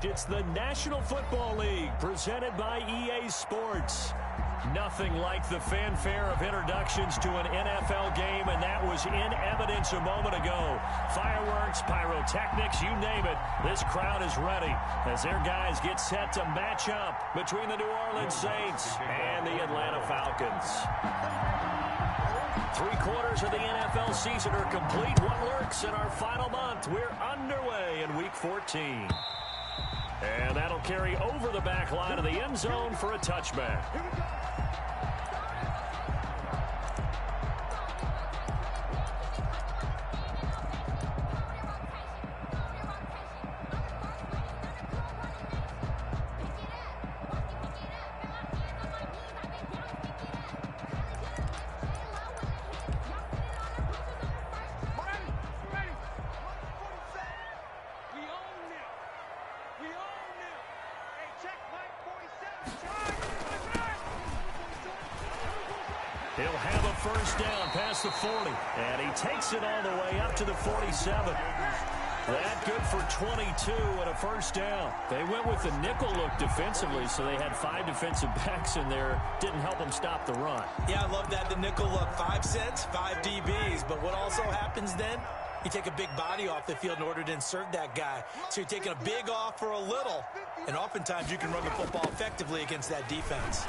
It's the National Football League presented by EA Sports. Nothing like the fanfare of introductions to an NFL game, and that was in evidence a moment ago. Fireworks, pyrotechnics, you name it. This crowd is ready as their guys get set to match up between the New Orleans Saints and the Atlanta Falcons. 3/4 of the NFL season are complete. What lurks in our final month? We're underway in Week 14. And that'll carry over the back line of the end zone for a touchback. He'll have a first down past the 40, and he takes it all the way up to the 47. That good for 22 and a first down. They went with the nickel look defensively, so they had 5 defensive backs in there. Didn't help them stop the run. Yeah, I love that, the nickel look. 5 sets, 5 DBs. But what also happens then? You take a big body off the field in order to insert that guy. So you're taking a big off for a little. And oftentimes you can run the football effectively against that defense.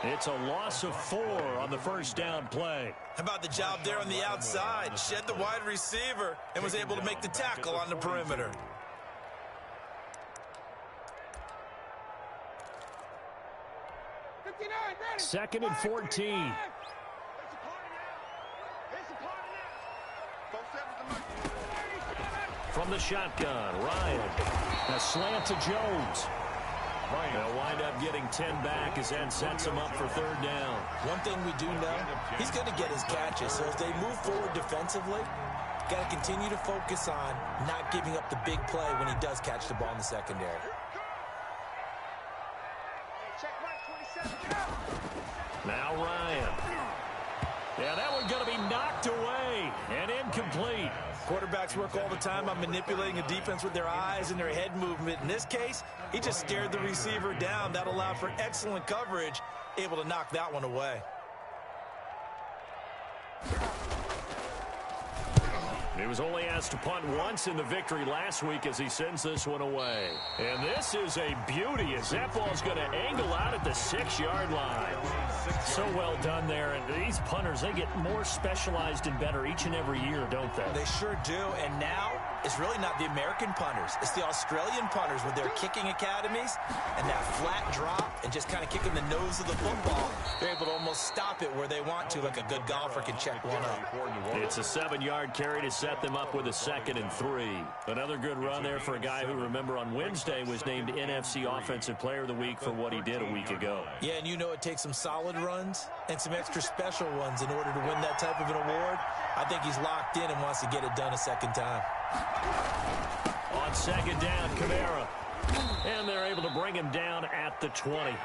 It's a loss of 4 on the first down play. How about the job there on the outside? Shed the wide receiver and was able to make the tackle on the perimeter. Second and 14. From the shotgun, Ryan. A slant to Jones. They'll wind up getting 10 back as that sets him up for third down. One thing we do know, he's going to get his catches. So as they move forward defensively, got to continue to focus on not giving up the big play when he does catch the ball in the secondary. Now Ryan. Yeah, that one's going to be knocked away and incomplete. Quarterbacks work all the time on manipulating a defense with their eyes and their head movement. In this case, he just stared the receiver down. That allowed for excellent coverage, able to knock that one away. He was only asked to punt once in the victory last week as he sends this one away. And this is a beauty as that ball's going to angle out at the 6-yard line. So well done there. And these punters, they get more specialized and better each and every year, don't they? They sure do. And now it's really not the American punters. It's the Australian punters with their kicking academies and that flat drop and just kind of kicking the nose of the football. They're able to almost stop it where they want to, like a good golfer can check one up. It's a 7-yard carry to set them up with a 2nd and 3. Another good run there for a guy who, remember, on Wednesday was named NFC Offensive Player of the Week for what he did a week ago. Yeah, and you know it takes some solid runs and some extra special ones in order to win that type of an award. I think he's locked in and wants to get it done a second time. On second down, Kamara. And they're able to bring him down at the 20.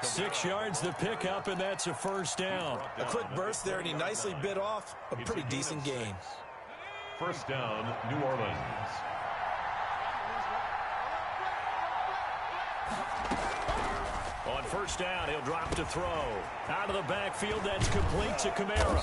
6 yards the pickup, and that's a first down. A quick burst there, and he nicely bit off a pretty decent gain. First down, New Orleans. On first down, he'll drop to throw. Out of the backfield, that's complete to Kamara.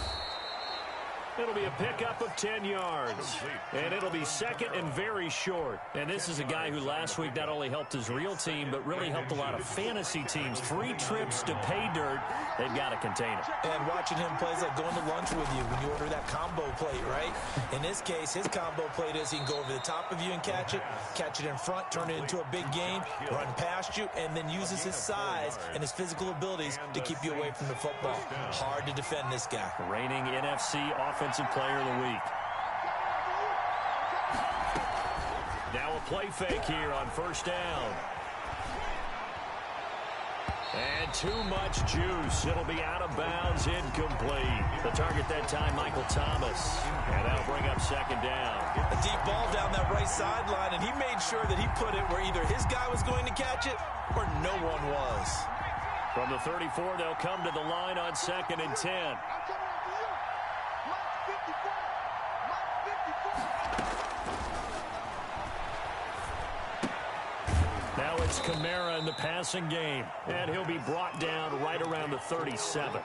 It'll be a pickup of 10 yards. And it'll be second and very short. And this is a guy who last week not only helped his real team, but really helped a lot of fantasy teams. 3 trips to pay dirt. They've got to contain him. And watching him play is like going to lunch with you when you order that combo plate, right? In this case, his combo plate is he can go over the top of you and catch it in front, turn it into a big gain, run past you, and then uses his size and his physical abilities to keep you away from the football. Hard to defend this guy. Reigning NFC Offensive Player of the Week. Now a play fake here on first down. And too much juice. It'll be out of bounds, incomplete. The target that time, Michael Thomas. And that'll bring up second down. A deep ball down that right sideline, and he made sure that he put it where either his guy was going to catch it or no one was. From the 34, they'll come to the line on 2nd and 10. It's Kamara in the passing game, and he'll be brought down right around the 37.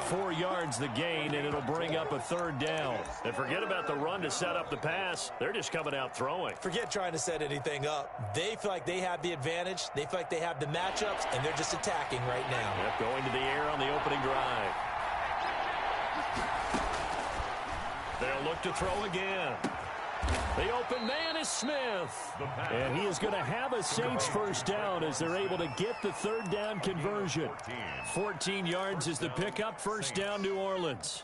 4 yards the gain, and it'll bring up a third down. And forget about the run to set up the pass. They're just coming out throwing. Forget trying to set anything up. They feel like they have the advantage. They feel like they have the matchups, and they're just attacking right now. Yep, going to the air on the opening drive. They'll look to throw again. The open man is Smith. And he is going to have a Saints first down as they're able to get the third down conversion. 14 yards is the pickup. First down, New Orleans.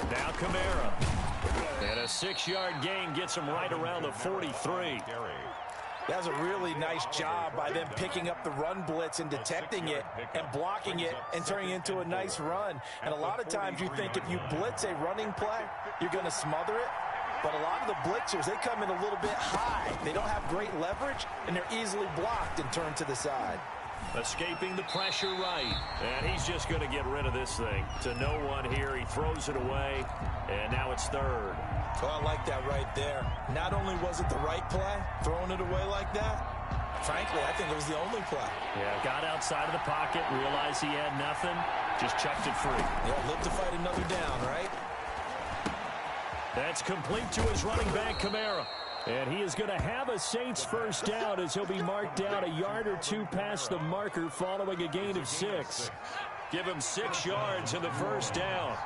Now Kamara. And a 6-yard gain gets him right around the 43. That was a really nice job by them picking up the run blitz and detecting it and blocking it and turning it into a nice run. And a lot of times you think if you blitz a running play, you're going to smother it. But a lot of the blitzers, they come in a little bit high. They don't have great leverage, and they're easily blocked and turned to the side. Escaping the pressure right. And he's just going to get rid of this thing. To no one here. He throws it away. And now it's third. Oh, I like that right there. Not only was it the right play, throwing it away like that, frankly, I think it was the only play. Yeah, got outside of the pocket, realized he had nothing, just chucked it free. Yeah, live to fight another down, right? That's complete to his running back, Kamara. And he is going to have a Saints first down as he'll be marked down a yard or two past the marker following a gain of 6. Give him 6 yards in the first down.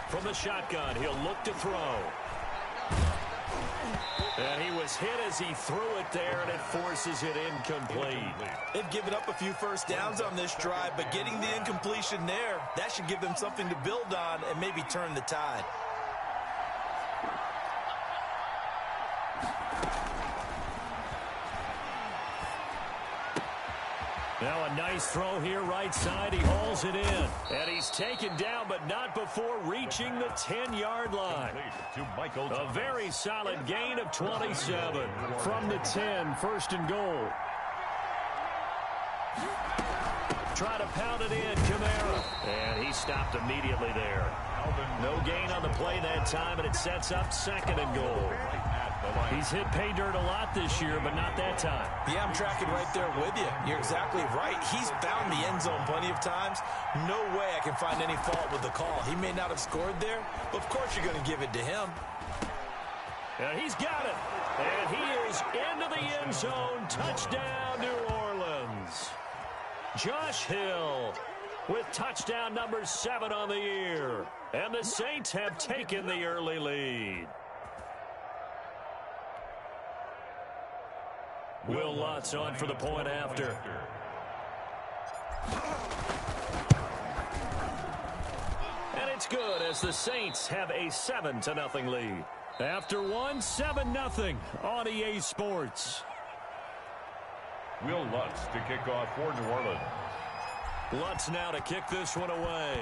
From the shotgun, he'll look to throw. And he was hit as he threw it there, and it forces it incomplete. They've given up a few first downs on this drive, but getting the incompletion there, that should give them something to build on and maybe turn the tide. Now a nice throw here right side. He hauls it in. And he's taken down, but not before reaching the 10-yard line. A very solid gain of 27. From the 10, first and goal. Try to pound it in, Kamara. And he stopped immediately there. No gain on the play that time, and it sets up second and goal. He's hit pay dirt a lot this year, but not that time. Yeah, I'm tracking right there with you. You're exactly right. He's found the end zone plenty of times. No way I can find any fault with the call. He may not have scored there, but of course you're going to give it to him. And he's got it. And he is into the end zone. Touchdown, New Orleans. Josh Hill with touchdown number 7 on the year. And the Saints have taken the early lead. Will Lutz on for the point after. And it's good as the Saints have a 7-0 lead. After one, 7-0 on EA Sports. Will Lutz to kick off for New Orleans. Lutz now to kick this one away.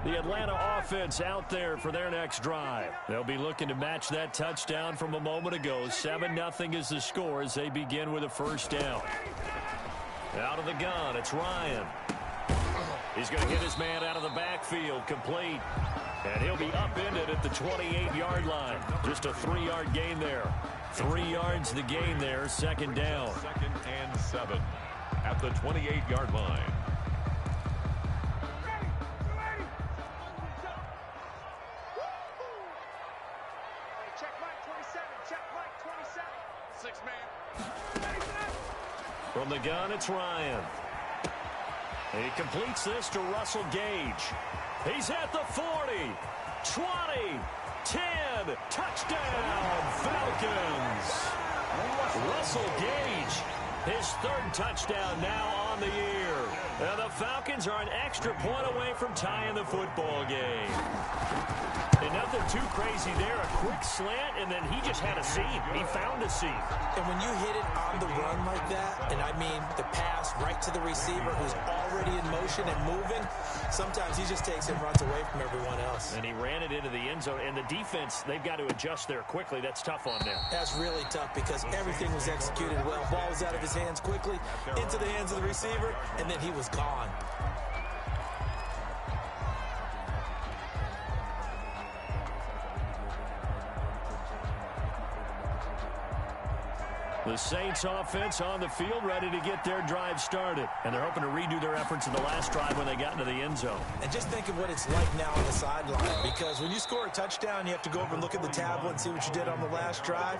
The Atlanta offense out there for their next drive. They'll be looking to match that touchdown from a moment ago. 7-0 is the score as they begin with a first down. Out of the gun, it's Ryan. He's going to get his man out of the backfield, complete. And he'll be upended at the 28-yard line. Just a 3-yard gain there. 3 yards the gain there, second down. 2nd and 7 at the 28-yard line. From the gun, it's Ryan. He completes this to Russell Gage. He's at the 40, 20, 10, touchdown, Falcons. Russell Gage His third touchdown now on the year. And the Falcons are an extra point away from tying the football game. And nothing too crazy there. A quick slant, and then he just had a seam. He found a seam. And when you hit it on the run like that, and I mean the pass right to the receiver who's already in motion and moving, sometimes he just takes it and runs away from everyone else. And he ran it into the end zone. And the defense, they've got to adjust there quickly. That's tough on them. That's really tough because everything was executed well. Ball was out of his hands quickly, into the hands of the receiver, and then he was gone. The Saints offense on the field, ready to get their drive started. And they're hoping to redo their efforts in the last drive when they got into the end zone. And just think of what it's like now on the sideline, because when you score a touchdown, you have to go over and look at the tablet and see what you did on the last drive.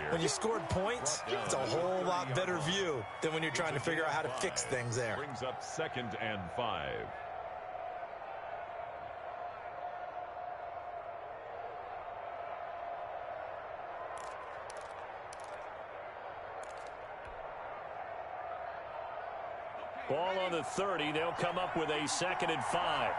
When you scored points, it's a whole lot better view than when you're trying to figure out how to fix things there. Brings up 2nd and 5. Ball on the 30. They'll come up with a 2nd and 5.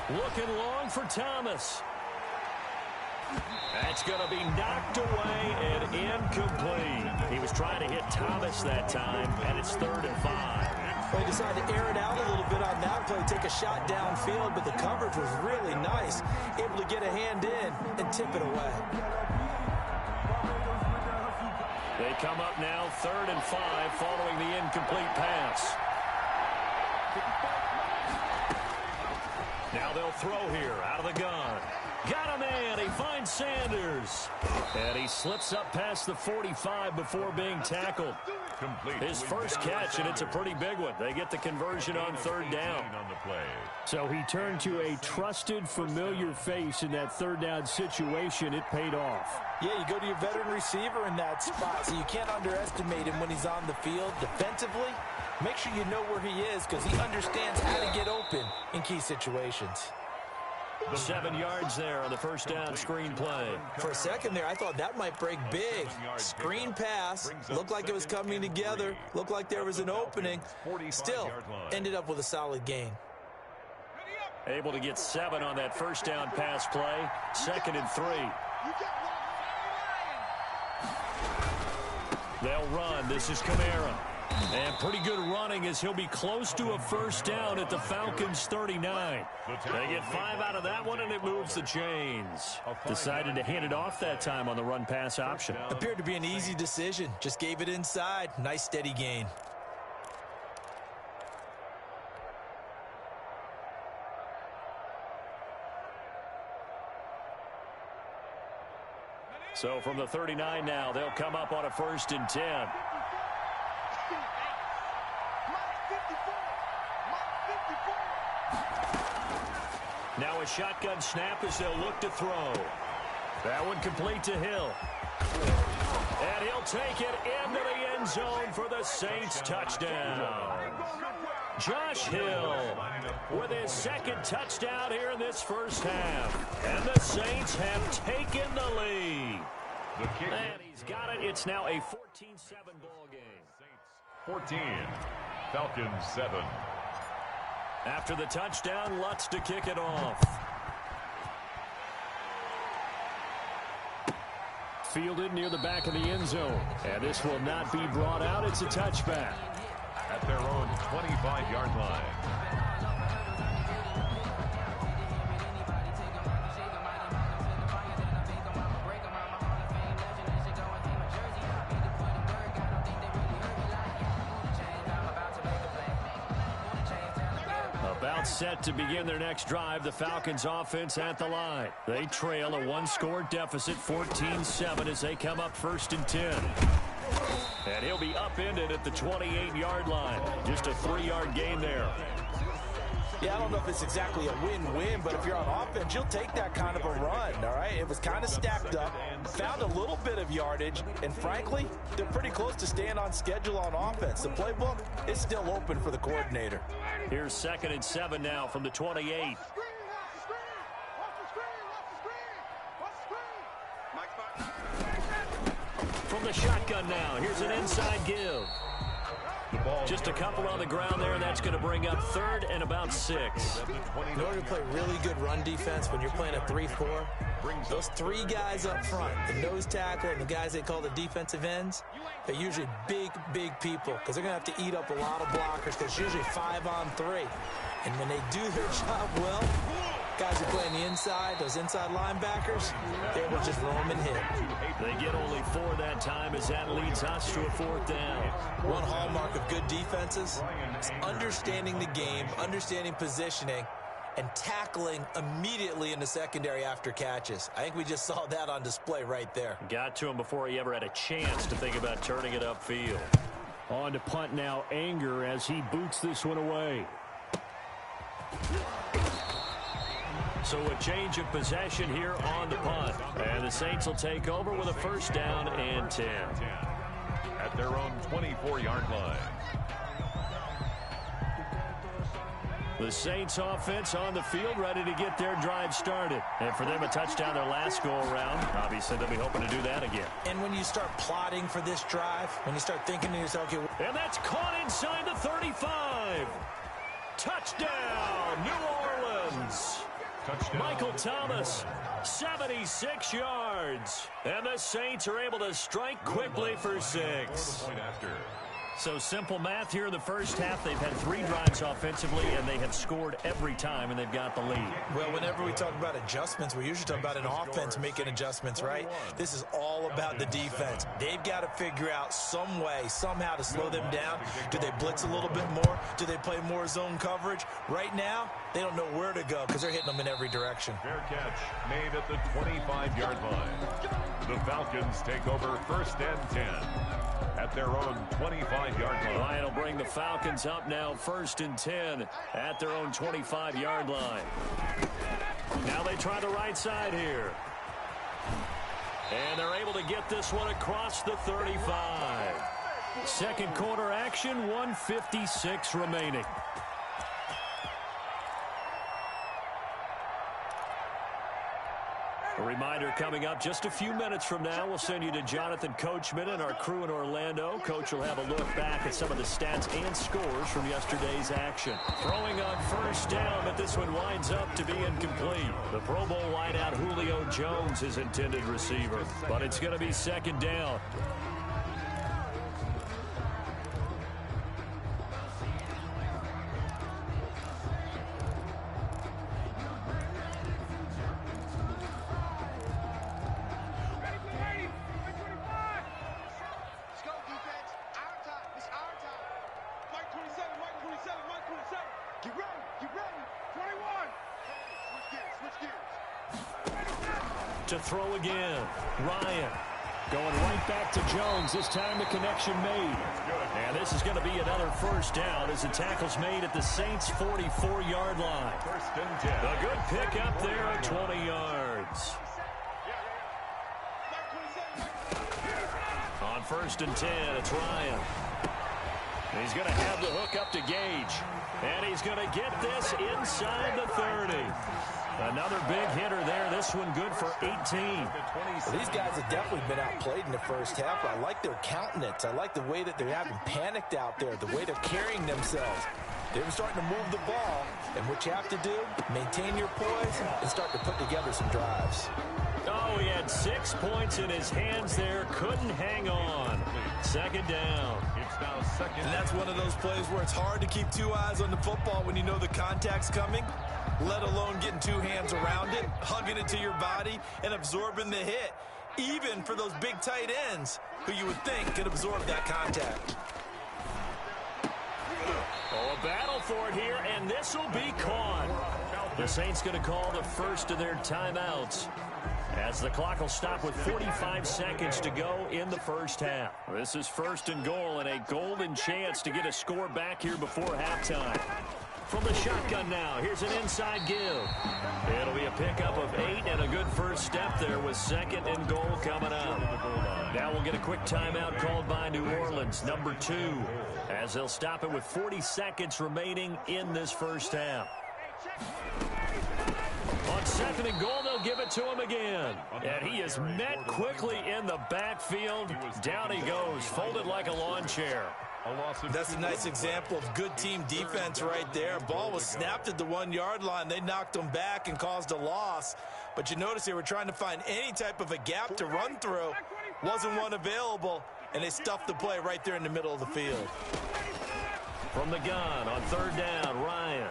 Looking long for Thomas. That's going to be knocked away and incomplete. He was trying to hit Thomas that time, and it's 3rd and 5. Well, he decided to air it out a little bit on that play, take a shot downfield, but the coverage was really nice. Able to get a hand in and tip it away. They come up now 3rd and 5 following the incomplete pass. Now they'll throw here out of the gun. Got a man. He finds Sanders. And he slips up past the 45 before being tackled. His first catch, and it's a pretty big one. They get the conversion on 3rd down. So he turned to a trusted, familiar face in that 3rd down situation. It paid off. Yeah, you go to your veteran receiver in that spot, so you can't underestimate him when he's on the field. Defensively, make sure you know where he is because he understands how to get open in key situations. 7 yards there on the first down screen play. For a second there, I thought that might break big. Screen pass, looked like it was coming together, looked like there was an opening. Still, ended up with a solid gain. Able to get 7 on that first down pass play. 2nd and 3. They'll run. This is Kamara. And pretty good running as he'll be close to a first down at the Falcons' 39. They get 5 out of that one, and it moves the chains. Decided to hand it off that time on the run-pass option. Appeared to be an easy decision. Just gave it inside. Nice, steady gain. So from the 39 now, they'll come up on a 1st and 10. Now a shotgun snap as they'll look to throw. That one complete to Hill. And he'll take it into the end zone for the Saints touchdown. Josh Hill with his 2nd touchdown here in this first half. And the Saints have taken the lead. And he's got it. It's now a 14-7 ball game. Saints 14, Falcons 7. After the touchdown, Lutz to kick it off. Fielded near the back of the end zone. And this will not be brought out. It's a touchback. At their own 25-yard line. About set to begin their next drive, the Falcons offense at the line. They trail a 1-score deficit, 14-7 as they come up 1st and 10. And he'll be upended at the 28-yard line. Just a 3-yard gain there. Yeah, I don't know if it's exactly a win-win, but if you're on offense, you'll take that kind of a run, all right? It was kind of stacked up, found a little bit of yardage, and frankly, they're pretty close to staying on schedule on offense. The playbook is still open for the coordinator. Here's 2nd and 7 now from the 28. From the shotgun now, here's an inside give. Just a couple on the ground there, and that's going to bring up third and about 6. In order to play really good run defense when you're playing a 3-4, those 3 guys up front, the nose tackle and the guys they call the defensive ends, they're usually big people because they're going to have to eat up a lot of blockers because it's usually 5-on-3. And when they do their job well, guys who play on the inside, those inside linebackers, they're able to just roam and hit. They get only 4 that time as that leads us to a 4th down. One hallmark of good defenses is understanding the game, understanding positioning, and tackling immediately in the secondary after catches. I think we just saw that on display right there. Got to him before he ever had a chance to think about turning it upfield. On to punt now, Anger as he boots this one away. So a change of possession here on the punt. And the Saints will take over with a 1st down and 10. At their own 24-yard line. The Saints offense on the field, ready to get their drive started. And for them, a touchdown their last go-around. Obviously, they'll be hoping to do that again. And when you start plotting for this drive, when you start thinking to yourself, okay, and that's caught inside the 35. Touchdown, New Orleans. Touchdown. Michael Thomas, 76 yards. And the Saints are able to strike quickly for 6. So simple math here in the first half. They've had 3 drives offensively, and they have scored every time, and they've got the lead. Well, whenever we talk about adjustments, we usually talk about an offense making adjustments, right? This is all about the defense. They've got to figure out some way, somehow to slow them down. Do they blitz a little bit more? Do they play more zone coverage? Right now, they don't know where to go because they're hitting them in every direction. Fair catch made at the 25-yard line. The Falcons take over 1st and 10 at their own 25-yard line. Ryan will bring the Falcons up now 1st and 10 at their own 25-yard line. Now they try the right side here. And they're able to get this one across the 35. Second quarter action, 1:56 remaining. A reminder coming up just a few minutes from now. We'll send you to Jonathan Coachman and our crew in Orlando. Coach will have a look back at some of the stats and scores from yesterday's action. Throwing on 1st down, but this one winds up to be incomplete. The Pro Bowl wideout Julio Jones is intended receiver, but it's going to be 2nd down. To throw again. Ryan going right back to Jones. This time the connection made. And this is going to be another 1st down as the tackle's made at the Saints' 44-yard line. 1st and 10. A good pick up there at 20 yards. On 1st and 10, it's Ryan. He's going to have the hook up to Gage. And he's going to get this inside the 30. Another big hitter there. This one good for 18. Well, these guys have definitely been outplayed in the first half. I like their countenance. I like the way that they're having panicked out there, the way they're carrying themselves. They're starting to move the ball, and what you have to do, maintain your poise and start to put together some drives. Oh, he had 6 points in his hands there. Couldn't hang on. 2nd down. It's now 2nd. And that's one of those plays where it's hard to keep 2 eyes on the football when you know the contact's coming, let alone getting 2 hands around it, hugging it to your body, and absorbing the hit, even for those big tight ends who you would think could absorb that contact. Oh, a battle for it here, and this will be caught. The Saints going to call the first of their timeouts as the clock will stop with 45 seconds to go in the first half. This is 1st and goal and a golden chance to get a score back here before halftime. From the shotgun now, here's an inside give. It'll be a pickup of 8 and a good first step there with 2nd and goal coming up. Now we'll get a quick timeout called by New Orleans, number 2, as they'll stop it with 40 seconds remaining in this first half. On On 2nd and goal, they'll give it to him again. And he is met quickly in the backfield. Down he goes, folded like a lawn chair. That's a nice example of good team defense right there. Ball was snapped at the 1-yard line. They knocked him back and caused a loss. But you notice they were trying to find any type of a gap to run through. Wasn't one available, and they stuffed the play right there in the middle of the field. From the gun on 3rd down, Ryan.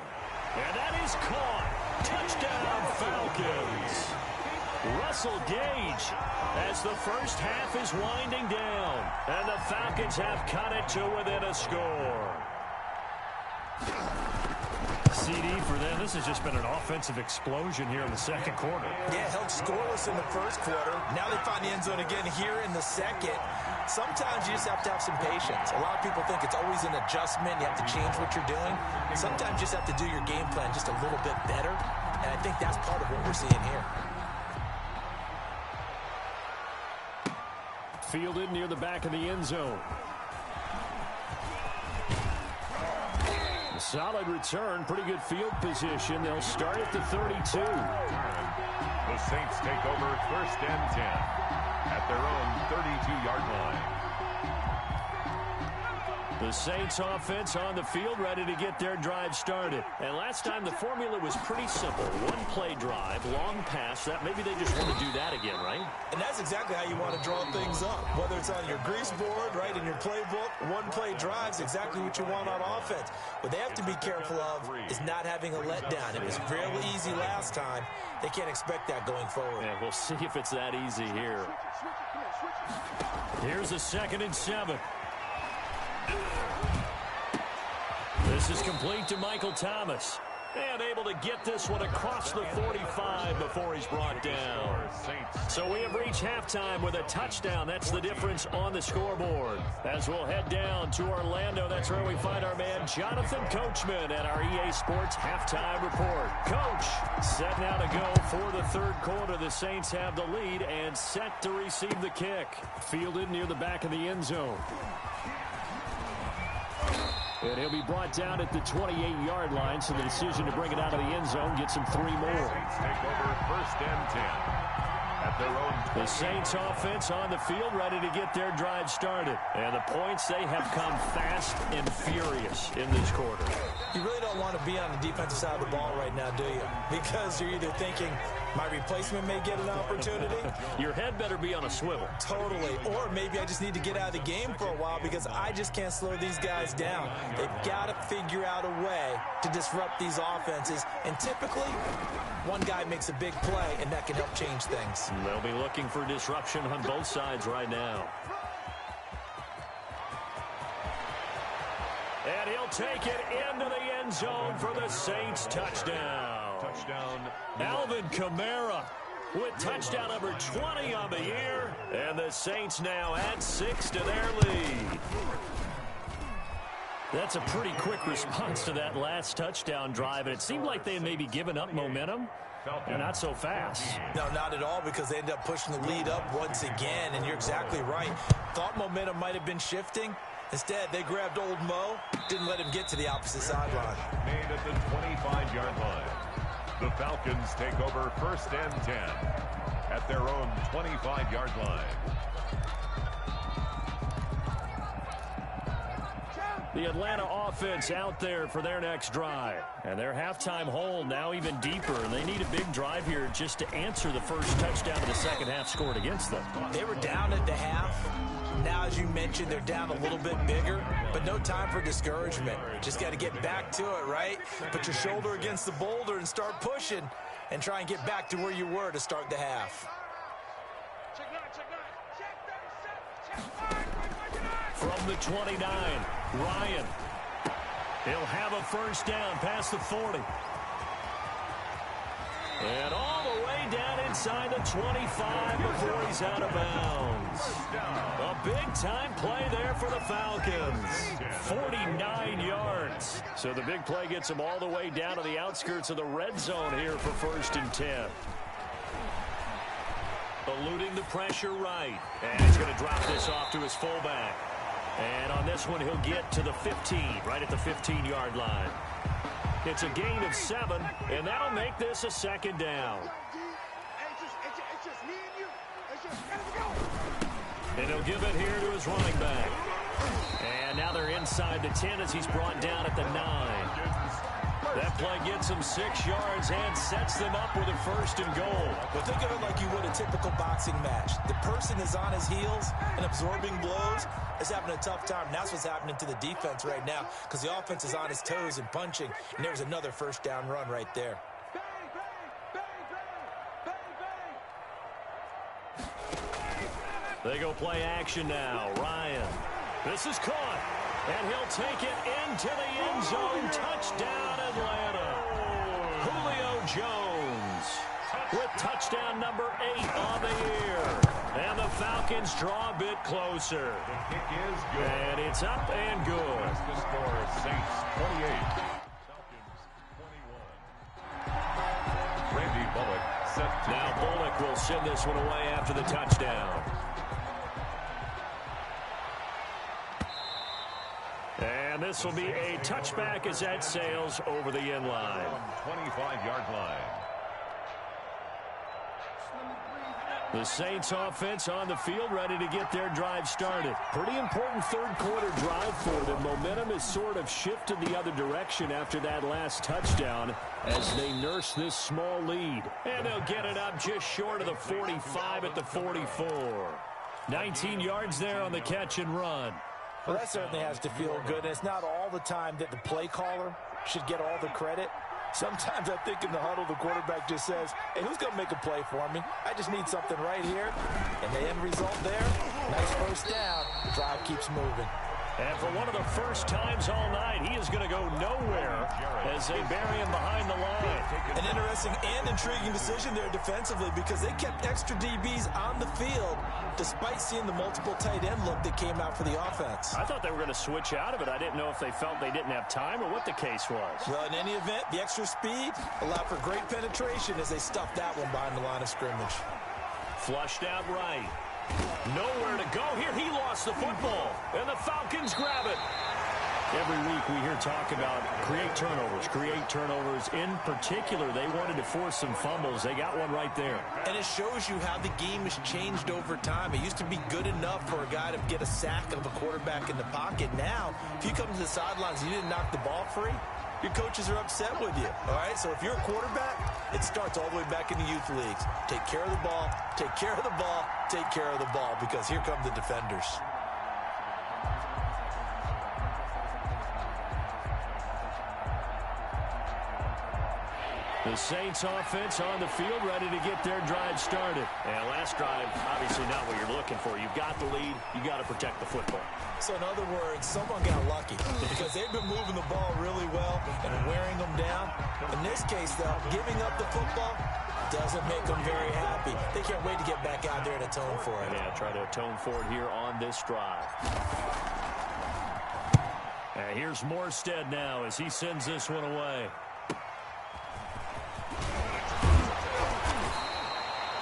And that is caught. Touchdown, Falcons. Russell Gage as the first half is winding down. And the Falcons have cut it to within a score. CD for them, this has just been an offensive explosion here in the 2nd quarter. Yeah, held scoreless in the 1st quarter. Now they find the end zone again here in the 2nd. Sometimes you just have to have some patience. A lot of people think it's always an adjustment. You have to change what you're doing. Sometimes you just have to do your game plan just a little bit better. And I think that's part of what we're seeing here. Fielded near the back of the end zone. A solid return, pretty good field position. They'll start at the 32. The Saints take over 1st and 10 at their own 32-yard line. The Saints offense on the field, ready to get their drive started. And last time the formula was pretty simple. 1-play drive, long pass. That maybe they just want to do that again, right? And that's exactly how you want to draw things up. Whether it's on your grease board, right, in your playbook, 1-play drives exactly what you want on offense. What they have to be careful of is not having a letdown. It was real easy last time. They can't expect that going forward. Yeah, we'll see if it's that easy here. Here's a 2nd and 7. This is complete to Michael Thomas. And able to get this one across the 45 before he's brought down. So we have reached halftime with a touchdown. That's the difference on the scoreboard. As we'll head down to Orlando, that's where we find our man Jonathan Coachman at our EA Sports Halftime Report. Coach, set now to go for the 3rd quarter. The Saints have the lead and set to receive the kick. Fielded near the back of the end zone. And he'll be brought down at the 28-yard line, so the decision to bring it out of the end zone gets him 3 more. Saints take over 1st and 10 at their own 20. The Saints offense on the field, ready to get their drive started. And the points, they have come fast and furious in this quarter. You really don't want to be on the defensive side of the ball right now, do you? Because you're either thinking, my replacement may get an opportunity. Your head better be on a swivel. Totally. Or maybe I just need to get out of the game for a while because I just can't slow these guys down. They've got to figure out a way to disrupt these offenses. And typically, one guy makes a big play, and that can help change things. They'll be looking for disruption on both sides right now. And he'll take it into the end zone for the Saints touchdown. Alvin Kamara with touchdown number 20 on the year. And the Saints now add 6 to their lead. That's a pretty quick response to that last touchdown drive. And it seemed like they had maybe given up momentum. And not so fast. No, not at all, because they ended up pushing the lead up once again. And you're exactly right. Thought momentum might have been shifting. Instead, they grabbed old Mo, didn't let him get to the opposite sideline. Made at the 25-yard line. The Falcons take over 1st and 10 at their own 25-yard line. The Atlanta offense out there for their next drive. And their halftime hole now even deeper. And they need a big drive here just to answer the first touchdown of the 2nd half scored against them. They were down at the half. Now, as you mentioned, they're down a little bit bigger, but no time for discouragement. Just got to get back to it, right? Put your shoulder against the boulder and start pushing and try and get back to where you were to start the half. From the 29, Ryan. He'll have a first down past the 40. And all the way down inside the 25 before he's out of bounds. A big-time play there for the Falcons. 49 yards. So the big play gets them all the way down to the outskirts of the red zone here for 1st and 10. Eluding the pressure right. And he's going to drop this off to his fullback. And on this one, he'll get to the 15, right at the 15-yard line. It's a gain of 7, and that'll make this a second down. And he'll give it here to his running back. And now they're inside the 10 as he's brought down at the 9. That play gets him 6 yards and sets them up with a 1st and goal. Well, think of it like you would a typical boxing match. The person is on his heels and absorbing blows is having a tough time. That's what's happening to the defense right now because the offense is on his toes and punching, and there's another 1st down run right there. They go play action now. Ryan. This is caught. And he'll take it into the end zone. Touchdown, Atlanta. Julio Jones with touchdown number 8 on the year. And the Falcons draw a bit closer. The kick is good. And it's up and good. That's the score. Saints 28. Falcons 21. Randy Bullock set to Now Bullock will send this one away after the touchdown. And this will be a touchback as that sails over the end line. 25-yard line. The Saints offense on the field ready to get their drive started. Pretty important 3rd quarter drive for them. Momentum has sort of shifted the other direction after that last touchdown as they nurse this small lead. And they'll get it up just short of the 45 at the 44. 19 yards there on the catch and run. Well, that certainly has to feel good. And it's not all the time that the play caller should get all the credit. Sometimes I think in the huddle, the quarterback just says, hey, who's going to make a play for me? I just need something right here. And the end result there, nice 1st down. Drive keeps moving. And for one of the first times all night, he is going to go nowhere as they bury him behind the line. An interesting and intriguing decision there defensively because they kept extra DBs on the field despite seeing the multiple tight end look that came out for the offense. I thought they were going to switch out of it. I didn't know if they felt they didn't have time or what the case was. Well, in any event, the extra speed allowed for great penetration as they stuffed that one behind the line of scrimmage. Flushed out right. Nowhere to go here. He lost the football, and the Falcons grab it. Every week we hear talk about create turnovers. In particular, they wanted to force some fumbles. They got one right there. And it shows you how the game has changed over time. It used to be good enough for a guy to get a sack of a quarterback in the pocket. Now, if you come to the sidelines and you didn't knock the ball free, your coaches are upset with you, all right? So if you're a quarterback, it starts all the way back in the youth leagues. Take care of the ball, take care of the ball, take care of the ball, because here come the defenders. The Saints offense on the field ready to get their drive started. And last drive, obviously not what you're looking for. You've got the lead. You've got to protect the football. So in other words, someone got lucky because they've been moving the ball really well and wearing them down. In this case, though, giving up the football doesn't make them very happy. They can't wait to get back out there and atone for it. Yeah, try to atone for it here on this drive. And here's Morstead now as he sends this one away.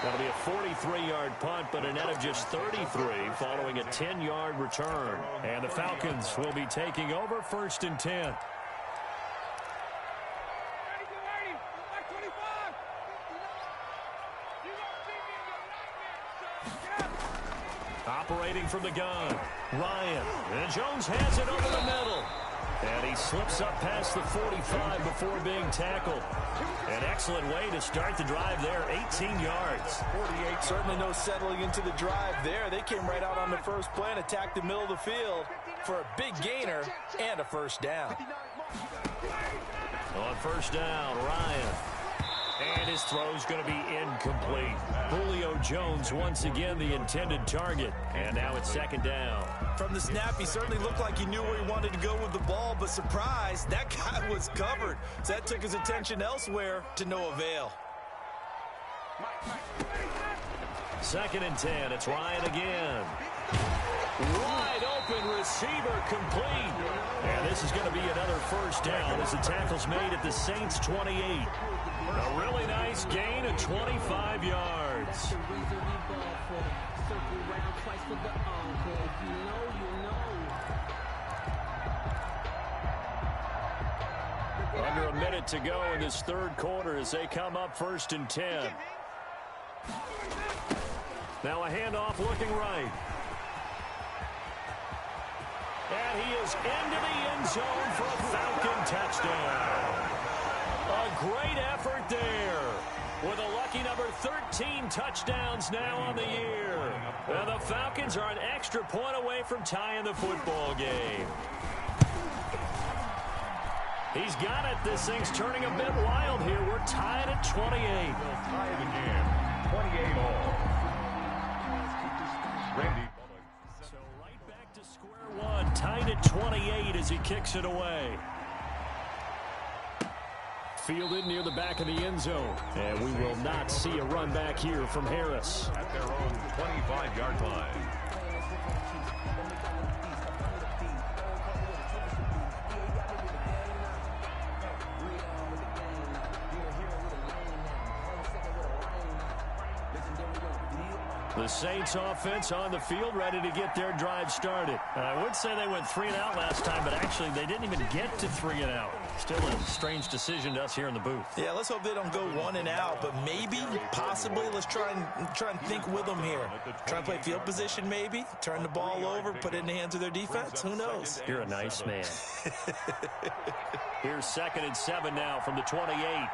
That'll be a 43-yard punt, but a net of just 33 following a 10-yard return. And the Falcons will be taking over 1st and 10. Operating from the gun, Ryan. And Jones has it over the middle. And he slips up past the 45 before being tackled. An excellent way to start the drive there, 18 yards. 48, certainly no settling into the drive there. They came right out on the first play and attacked the middle of the field for a big gainer and a 1st down. On 1st down, Ryan. And his throw's going to be incomplete. Julio Jones once again the intended target. And now it's 2nd down. From the snap, he certainly looked like he knew where he wanted to go with the ball, but surprise, that guy was covered. So that took his attention elsewhere to no avail. 2nd and 10. It's Ryan again. Wide open receiver complete. And this is going to be another 1st down as the tackle's made at the Saints 28. A really nice gain of 25 yards. Under a minute to go in this third quarter as they come up 1st and 10. Now a handoff looking right. And he is into the end zone for a Falcon touchdown. A great effort there. With a lucky number 13 touchdowns now on the year. And the Falcons are an extra point away from tying the football game. He's got it. This thing's turning a bit wild here. We're tied at 28. We'll tie the game. 28 all. Randy. So right back to square one. Tied at 28 as he kicks it away. Fielded near the back of the end zone. And we will not see a run back here from Harris. At their own 25-yard line. The Saints offense on the field, ready to get their drive started. I would say they went 3 and out last time, but actually they didn't even get to 3 and out. Still a strange decision to us here in the booth. Yeah, let's hope they don't go 1 and out, but maybe, possibly, let's try and think with them here. Try and play field position maybe, turn the ball over, put it in the hands of their defense. Who knows? You're a nice man. Here's 2nd and 7 now from the 28.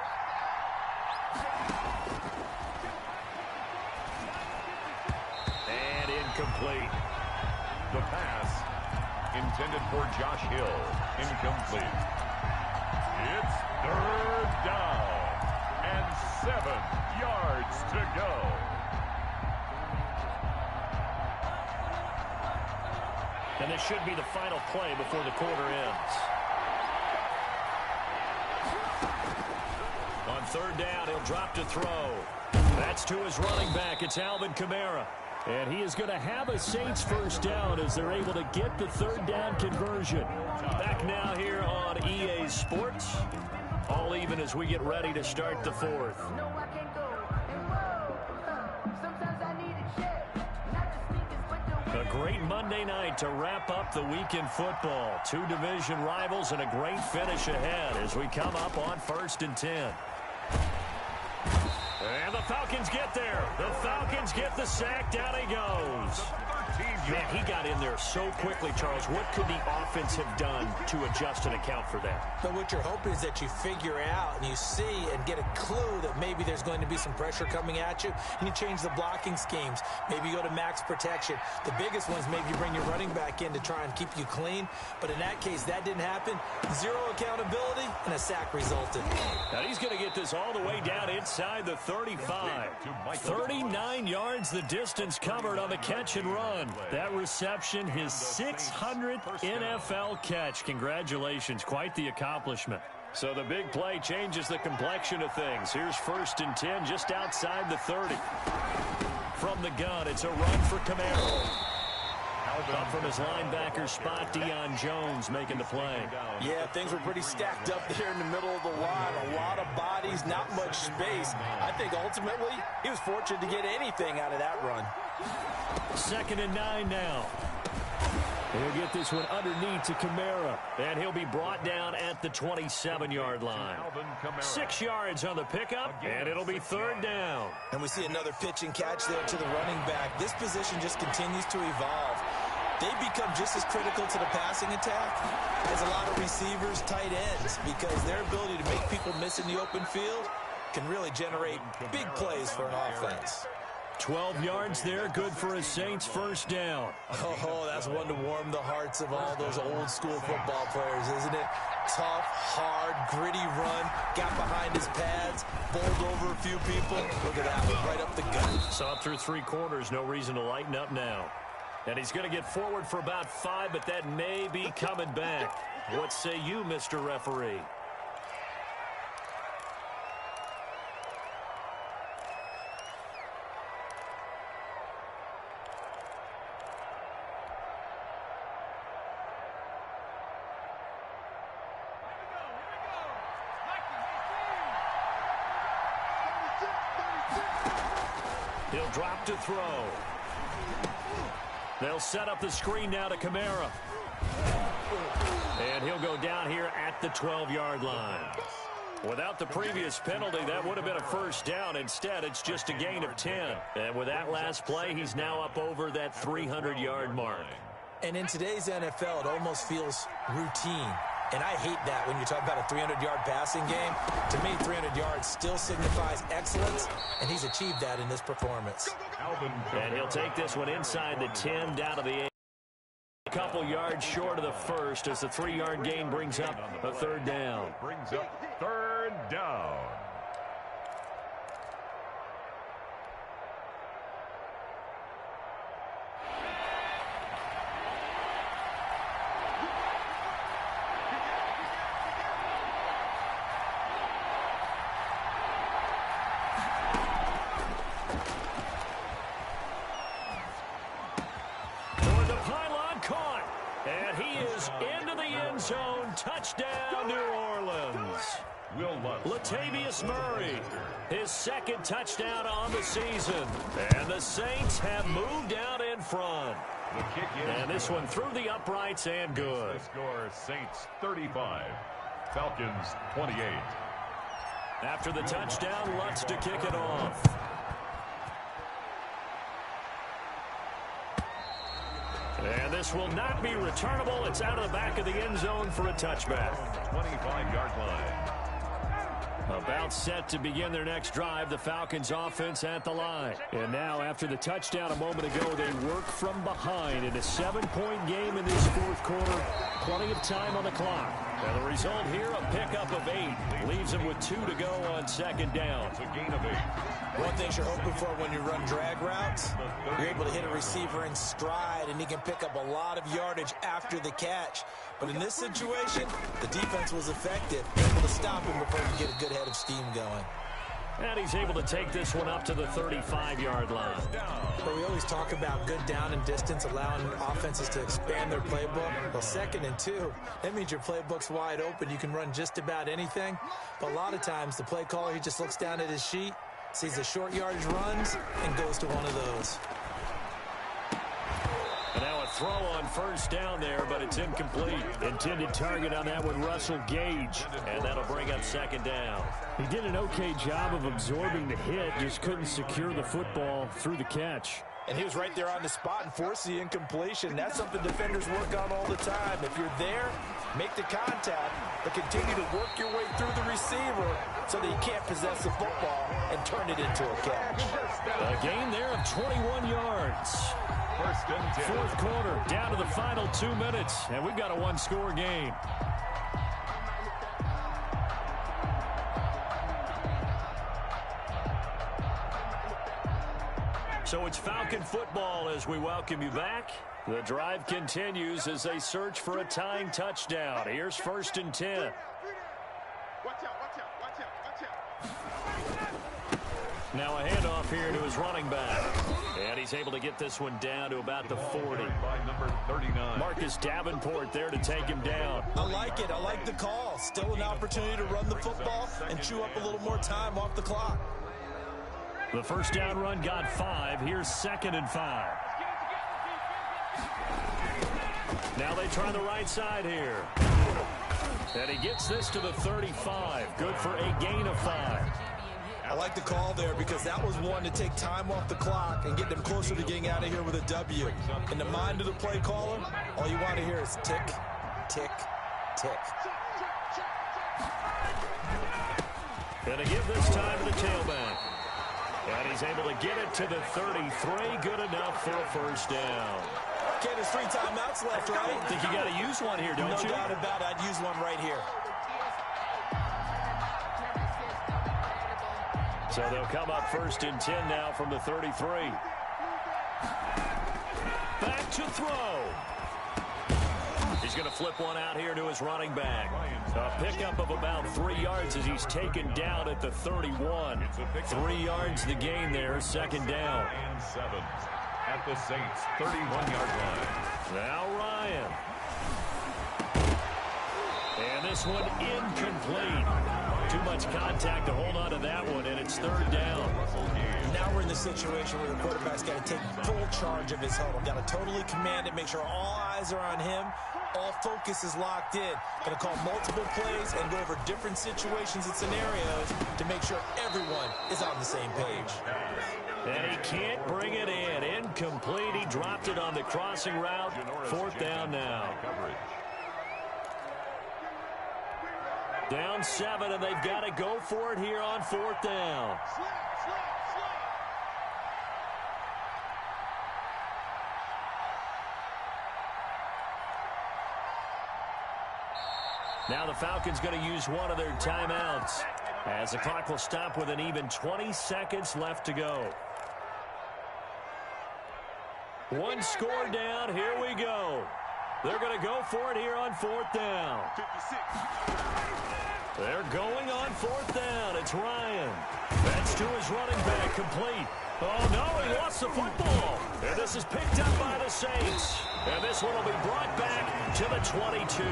Incomplete. The pass intended for Josh Hill. Incomplete. It's 3rd down and 7 yards to go. And this should be the final play before the quarter ends. On 3rd down, he'll drop to throw. That's to his running back. It's Alvin Kamara. And he is going to have a Saints first down as they're able to get the 3rd down conversion. Back now here on EA Sports. All even as we get ready to start the 4th. A great Monday night to wrap up the week in football. 2 division rivals and a great finish ahead as we come up on 1st and 10. And the Falcons get there. The Falcons get the sack. Down he goes. Man, he got in there so quickly, Charles. What could the offense have done to adjust and account for that? But what you're hoping is that you figure out and you see and get a clue that maybe there's going to be some pressure coming at you, and you change the blocking schemes. Maybe you go to max protection. The biggest ones, maybe you bring your running back in to try and keep you clean. But in that case, that didn't happen. 0 accountability, and a sack resulted. Now he's going to get this all the way down inside the 35. 39 yards the distance covered on the catch and run. That reception, his 600th NFL catch. Congratulations. Quite the accomplishment. So the big play changes the complexion of things. Here's 1st and 10 just outside the 30. From the gun, it's a run for Kamara. Up from his linebacker spot, Deion Jones making the play. Yeah, things were pretty stacked up there in the middle of the line. A lot of bodies, not much space. I think ultimately he was fortunate to get anything out of that run. 2nd and 9 now. He'll get this one underneath to Kamara, and he'll be brought down at the 27-yard line. 6 yards on the pickup, and it'll be 3rd down. And we see another pitch and catch there to the running back. This position just continues to evolve. They become just as critical to the passing attack as a lot of receivers, tight ends, because their ability to make people miss in the open field can really generate big plays for an offense. 12 yards there, good for a Saints first down. Oh, that's one to warm the hearts of all those old school football players, isn't it? Tough, hard, gritty run, got behind his pads, bowled over a few people. Look at that one, right up the gut. Saw through 3 quarters, no reason to lighten up now. And he's going to get forward for about 5, but that may be coming back. What say you, Mr. Referee? He'll drop to throw. They'll set up the screen now to Kamara. And he'll go down here at the 12-yard line. Without the previous penalty, that would have been a first down. Instead, it's just a gain of 10. And with that last play, he's now up over that 300-yard mark. And in today's NFL, it almost feels routine. And I hate that when you talk about a 300-yard passing game. To me, 300 yards still signifies excellence, and he's achieved that in this performance. And he'll take this one inside the 10, down to the 8. A couple yards short of the first as the 3-yard gain brings up a third down. Brings up third down. Touchdown, New Orleans. Latavius Murray, his second touchdown on the season. And the Saints have moved out in front. And this one through the uprights and good. The score, Saints 35, Falcons 28. After the touchdown, Lutz to kick it off. And this will not be returnable. It's out of the back of the end zone for a touchback. 25-yard line. About set to begin their next drive, the Falcons offense at the line. And now, after the touchdown a moment ago, they work from behind in a 7-point game in this fourth quarter. Plenty of time on the clock. And the result here, a pickup of 8. Leaves them with 2 to go on second down. It's a gain of 8. One thing you're hoping for when you run drag routes, you're able to hit a receiver in stride, and he can pick up a lot of yardage after the catch. But in this situation, the defense was effective, able to stop him before he get a good head of steam going. And he's able to take this one up to the 35-yard line. But we always talk about good down and distance, allowing offenses to expand their playbook. Well, 2nd and 2, that means your playbook's wide open. You can run just about anything. But a lot of times, the play caller, he just looks down at his sheet, sees the short yardage runs, and goes to one of those. And now a throw on first down there, but it's incomplete. Intended target on that one, Russell Gage. And that'll bring up second down. He did an okay job of absorbing the hit, just couldn't secure the football through the catch. And he was right there on the spot and forced the incompletion. That's something defenders work on all the time. If you're there, make the contact, but continue to work your way through the receiver so that you can't possess the football and turn it into a catch. A gain there of 21 yards. First and 10. Fourth quarter, down to the final 2 minutes, and we've got a one-score game. So it's Falcon football as we welcome you back. The drive continues as they search for a tying touchdown. Here's 1st and 10. Now a handoff here to his running back. And he's able to get this one down to about the 40. By number 39. Marcus Davenport there to take him down. I like it. I like the call. Still an opportunity to run the football and chew up a little more time off the clock. The first down run got 5. Here's 2nd and 5. Now they try the right side here. And he gets this to the 35. Good for a gain of 5. I like the call there because that was one to take time off the clock and get them closer to getting out of here with a W. In the mind of the play caller, all you want to hear is tick, tick, tick. Going to give this time to the tailback. And he's able to get it to the 33. Good enough for a first down. Okay, there's 3 timeouts left, right? I think you got to use one here, don't you? No doubt about it. I'd use one right here. So they'll come up 1st and 10 now from the 33. Back to throw. He's going to flip one out here to his running back. A pickup of about 3 yards as he's taken down at the 31. 3 yards the gain there, 2nd down. And 7 at the Saints' 31-yard line. Now Ryan. And this one incomplete. To Too much contact to hold on to that one, and it's third down. Now we're in the situation where the quarterback's got to take full charge of his huddle. Got to totally command it, make sure all eyes are on him. All focus is locked in. Going to call multiple plays and go over different situations and scenarios to make sure everyone is on the same page. And he can't bring it in. Incomplete. He dropped it on the crossing route. Fourth down now. Down 7, and they've got to go for it here on fourth down. Now the Falcons going to use one of their timeouts as the clock will stop with an even 20 seconds left to go. One score down. Here we go. They're going to go for it here on fourth down. They're going on fourth down. It's Ryan. That's to his running back, complete. Oh, no, he lost the football. And this is picked up by the Saints. And this one will be brought back to the 22.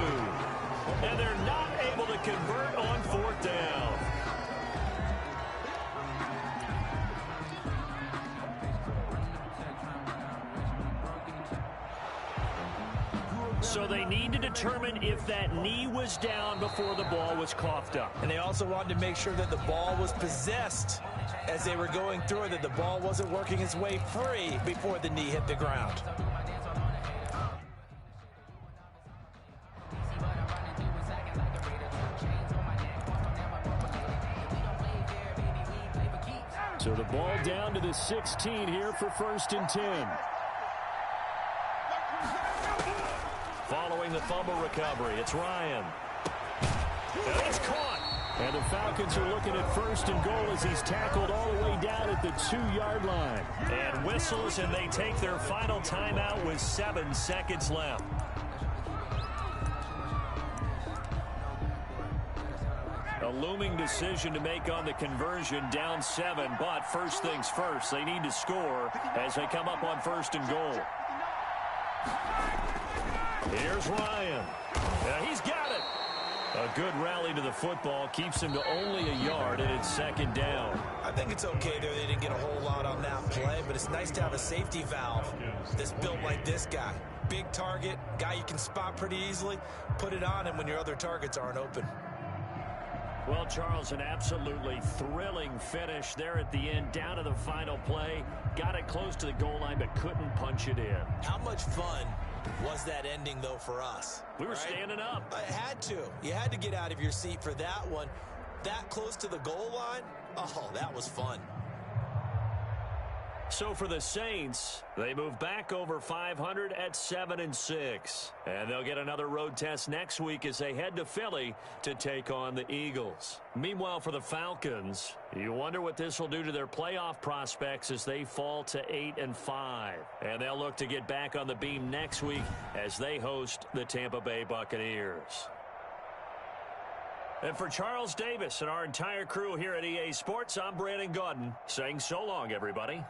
And they're not able to convert on fourth down. So they need to determine if that knee was down before the ball was coughed up. And they also wanted to make sure that the ball was possessed as they were going through it, that the ball wasn't working its way free before the knee hit the ground. So the ball down to the 16 here for 1st and 10. Following the fumble recovery, it's Ryan. And it's caught. And the Falcons are looking at 1st and goal as he's tackled all the way down at the 2-yard line. And whistles, and they take their final timeout with 7 seconds left. A looming decision to make on the conversion, down 7, but first things first, they need to score as they come up on 1st and goal. Here's Ryan. He's got it. A good rally to the football keeps him to only a yard, and it's 2nd down. I think it's okay there. They didn't get a whole lot on that play, but it's nice to have a safety valve that's built like this guy. Big target, guy you can spot pretty easily. Put it on him when your other targets aren't open. Well, Charles, an absolutely thrilling finish there at the end, down to the final play. Got it close to the goal line, but couldn't punch it in. How much fun was that ending, though, for us? We were standing up. I had to. You had to get out of your seat for that one. That close to the goal line? Oh, that was fun. So for the Saints, they move back over 500 at 7-6. And they'll get another road test next week as they head to Philly to take on the Eagles. Meanwhile, for the Falcons, you wonder what this will do to their playoff prospects as they fall to 8-5. And they'll look to get back on the beam next week as they host the Tampa Bay Buccaneers. And for Charles Davis and our entire crew here at EA Sports, I'm Brandon Gotw saying so long, everybody.